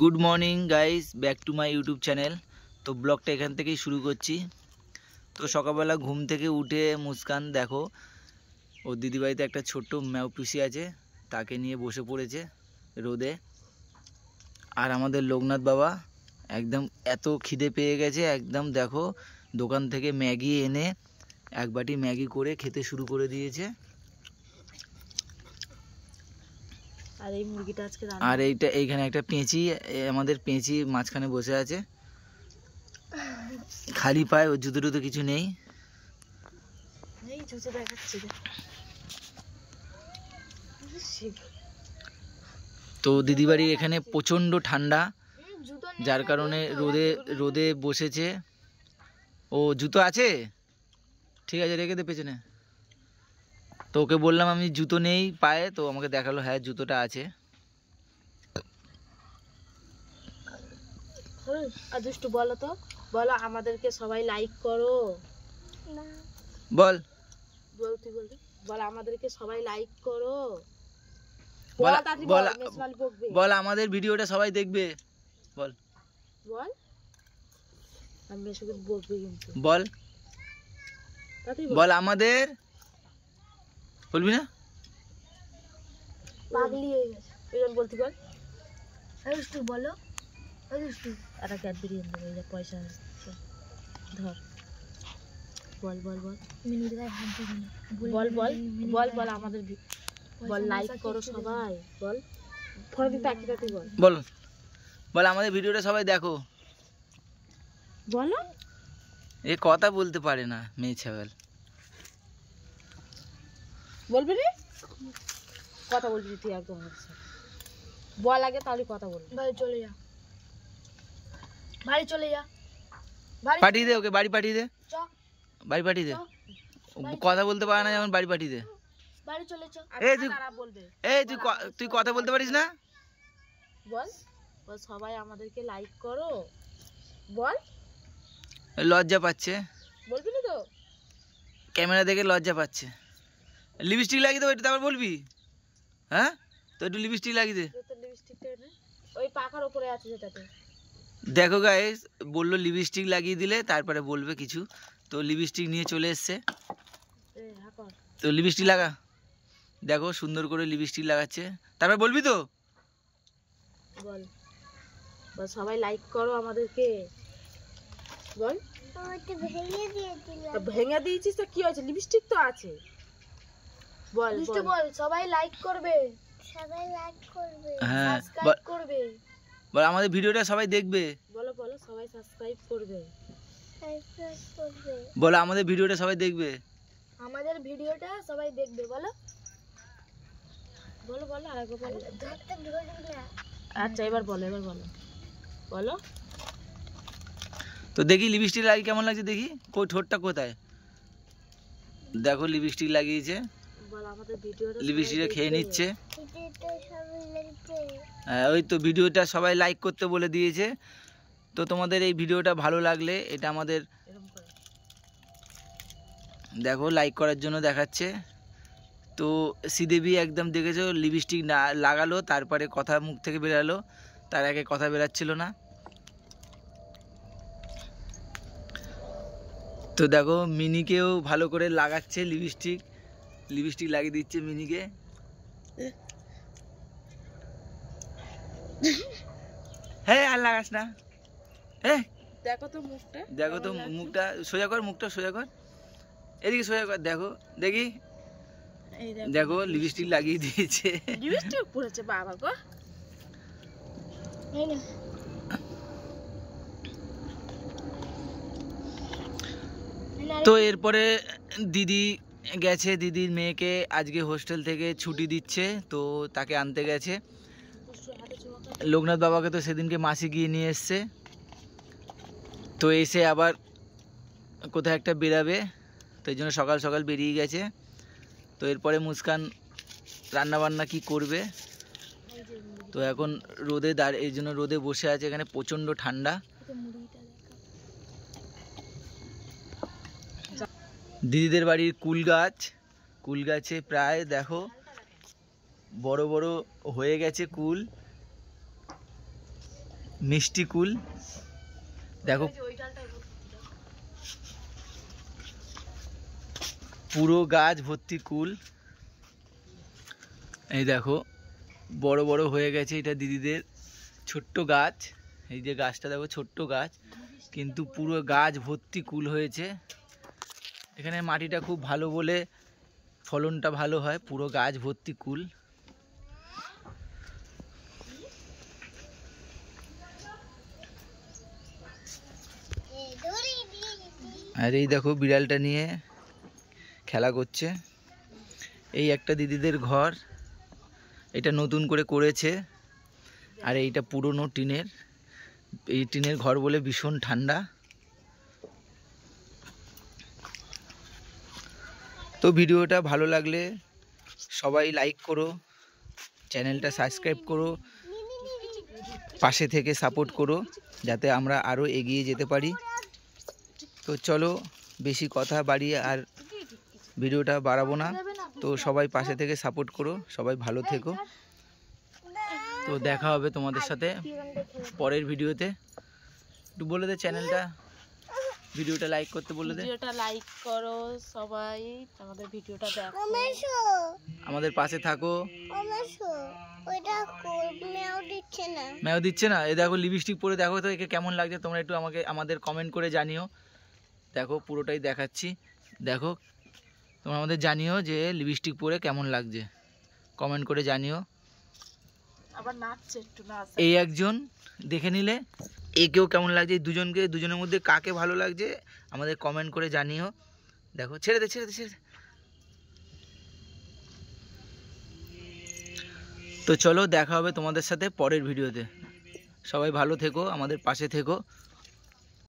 Good morning guys, back to my YouTube channel. তো ব্লগটা এখান থেকেই শুরু করছি। তো সকালবেলা ঘুম থেকে উঠে মুস্কান দেখো ও দিদিবাড়িতে একটা ছোট্ট ম্যাও পুষি আছে, তাকে নিয়ে বসে পড়েছে রোদে। আর আমাদের লোকনাথ বাবা একদম এত খিদে পেয়ে গেছে, একদম দেখো দোকান থেকে ম্যাগি এনে এক বাটি ম্যাগি করে খেতে শুরু করে দিয়েছে। আর এই মুরগিটা আজকে আর এইখানে একটা পেঁচি, আমাদের পেঁচি মাঝখানে বসে আছে খালি পায়ে, ওর জুতো টুতো কিছু নেই। তো দিদিবাড়ির এখানে প্রচণ্ড ঠান্ডা, যার কারণে রোদে বসেছে। ও জুতো আছে, ঠিক আছে রেখে দে পেছনে। তো ওকে বললাম আমি জুতো নেই পায়ে, তো আমাকে দেখালো হ্যাঁ জুতোটা আছে। আর দুষ্টু বলো তো, বলো আমাদেরকে সবাই লাইক করো। বল বল আমাদেরকে সবাই লাইক করো। বল আমাদের ভিডিওটা সবাই দেখবে। বল বল আমি শুধু বকবে কিন্তু বল বল আমাদের, বলবি না? পাগলি হয়ে গেছে এজন বলতে। বল দুষ্টু বলো, দুষ্টু একটা ক্যাডবেরি এনে দেবো, এই যে পয়সা ধর। বল বল বল বল বল বল বল আমাদের বল লাইক করো সবাই। বল ফোনে দিতে তাকিয়ে বল বল বল আমাদের ভিডিওটা সবাই দেখো। বলো এ কথা বলতে পারে না মেয়ে ছাগল। বলবি রে, কথা বলবি তুই একদম বল আগে, তাহলে কথা বলবি। বাড়ি চলে যা, বাড়ি চলে যা, পাঠিয়ে দে ওকে, বাড়ি পাঠিয়ে দে, বাড়ি পাঠিয়ে দে। কথা বলতে পারে না যেমন, বাড়ি পাঠিয়ে দে। বাড়ি চলে চ। এই তুই কথা বলতে পারিস না? বল বল সবাই আমাদেরকে লাইক করো। বল লজ্জা পাচ্ছে, বলবি না তো? ক্যামেরা দেখে লজ্জা পাচ্ছে। লিপস্টিক লাগিয়ে দেবো, একটু তারপর বলবি। হ্যাঁ তো একটু লিপস্টিক লাগিয়ে দে। ওই পাখার উপরে আছে যেটাতে। দেখো গাইস, বললো লিপস্টিক লাগিয়ে দিলে তারপরে বলবে কিছু। তো লিপস্টিক নিয়ে চলে এসছে, তো লিপস্টিক লাগা। দেখো সুন্দর করে লিপস্টিক লাগাচ্ছে, তারপর বলবি তো? বল বল সবাই লাইক করো আমাদেরকে। বল ভেঙে দিয়েছিস তো কি হয়েছে, লিপস্টিক তো আছে। বল বল সবাই লাইক করবে, সবাই লাইক করবে, সাবস্ক্রাইব করবে। বল আমাদের ভিডিওটা সবাই দেখবে। বলো বলো সবাই সাবস্ক্রাইব করবে, বলো আমাদের ভিডিওটা সবাই দেখবে, আমাদের ভিডিওটা সবাই দেখবে। বলো বলো বলো আর একবার বলো। আচ্ছা এবার বলো, এবার বলো বলো। তো দেখি লিপস্টিক লাগিয়ে কেমন লাগছে দেখি। কই ঠোঁটটা কোথায়? দেখো লিপস্টিক লাগিয়েছে, লিপস্টিকটা খেয়ে নিচ্ছে। হ্যাঁ ওই তো ভিডিওটা সবাই লাইক করতে বলে দিয়েছে। তো তোমাদের এই ভিডিওটা ভালো লাগলে এটা আমাদের দেখো লাইক করার জন্য দেখাচ্ছে। তো শ্রীদেবী একদম দেখেছো লিপস্টিক না লাগালো, তারপরে কথা মুখ থেকে বেরালো, তার আগে কথা বেরাচ্ছিল না। তো দেখো মিনিকেও ভালো করে লাগাচ্ছে লিপস্টিক লাগিয়ে দিচ্ছে মিনিকে। হ্যাঁ আর লাগাস না। হ্যাঁ দেখো তো মুখটা, দেখো তো মুখটা সোজা কর, মুখটা সোজা কর, এদিকে সোজা কর। দেখো দেখি, দেখো লিপস্টিক লাগিয়ে দিয়েছে, লিপস্টিক পড়েছে বাবা গো। তো এরপরে দিদি গেছে, দিদির মেয়েকে আজকে হোস্টেল থেকে ছুটি দিচ্ছে, তো তাকে আনতে গেছে। লোকনাথ বাবাকে তো সেদিনকে মাসি গিয়ে নিয়ে এসছে, তো এসে আবার কোথায় একটা বেরাবে, তো এই জন্য সকাল সকাল বেরিয়ে গেছে। তো এরপরে মুস্কান রান্নাবান্না কি করবে। তো এখন রোদে এই জন্য রোদে বসে আছে, এখানে প্রচণ্ড ঠান্ডা। দিদিদের বাড়ির কুল গাছে প্রায় দেখো বড় বড় হয়ে গেছে কুল। মিষ্টি কুল দেখো, পুরো গাছ ভর্তি কুল। এই দেখো বড় বড় হয়ে গেছে, এটা দিদিদের ছোট্ট গাছ। এই যে গাছটা দেখো ছোট্ট গাছ, কিন্তু পুরো গাছ ভর্তি কুল হয়েছে। এখানে মাটিটা খুব ভালো বলে ফলনটা ভালো হয়, পুরো গাছ ভর্তি কুল। আর এই দেখো বিড়ালটা নিয়ে খেলা করছে। এই একটা দিদিদের ঘর, এটা নতুন করে করেছে। আর এইটা পুরনো টিনের, এই টিনের ঘর বলে ভীষণ ঠান্ডা। তো ভিডিওটা ভালো লাগলে সবাই লাইক করো, চ্যানেলটা সাবস্ক্রাইব করো, পাশে থেকে সাপোর্ট করো যাতে আমরা আরও এগিয়ে যেতে পারি। তো চলো বেশি কথা বাড়িয়ে আর ভিডিওটা বাড়াবো না। তো সবাই পাশে থেকে সাপোর্ট করো, সবাই ভালো থেকো। তো দেখা হবে তোমাদের সাথে পরের ভিডিওতে। একটু বলে দে চ্যানেলটা, ভিডিওটা লাইক করতে বলে দে। ভিডিওটা লাইক করো সবাই, আমাদের ভিডিওটা দেখো, আমাদের পাশে থাকো। ম্যাও দিচ্ছে না, এ দেখো লিপস্টিক পরে দেখো তো একে কেমন লাগছে, তোমরা একটু আমাদের কমেন্ট করে জানিও। দেখো পুরোটাই দেখাচ্ছি, দেখো তোমরা আমাদের জানিও যে লিপস্টিক পরে কেমন লাগছে, কমেন্ট করে জানিও। আবার নাচছে একটু নাচ। এই একজন দেখে নিলে একেও কেমন লাগছে, দুজনের মধ্যে কাকে ভালো লাগছে আমাদের কমেন্ট করে জানিও। দেখো ছেড়ে দে ছেড়ে দে ছেড়ে দে। তো চলো দেখা হবে তোমাদের সাথে পরের ভিডিওতে। সবাই ভালো থেকো, আমাদের পাশে থেকো।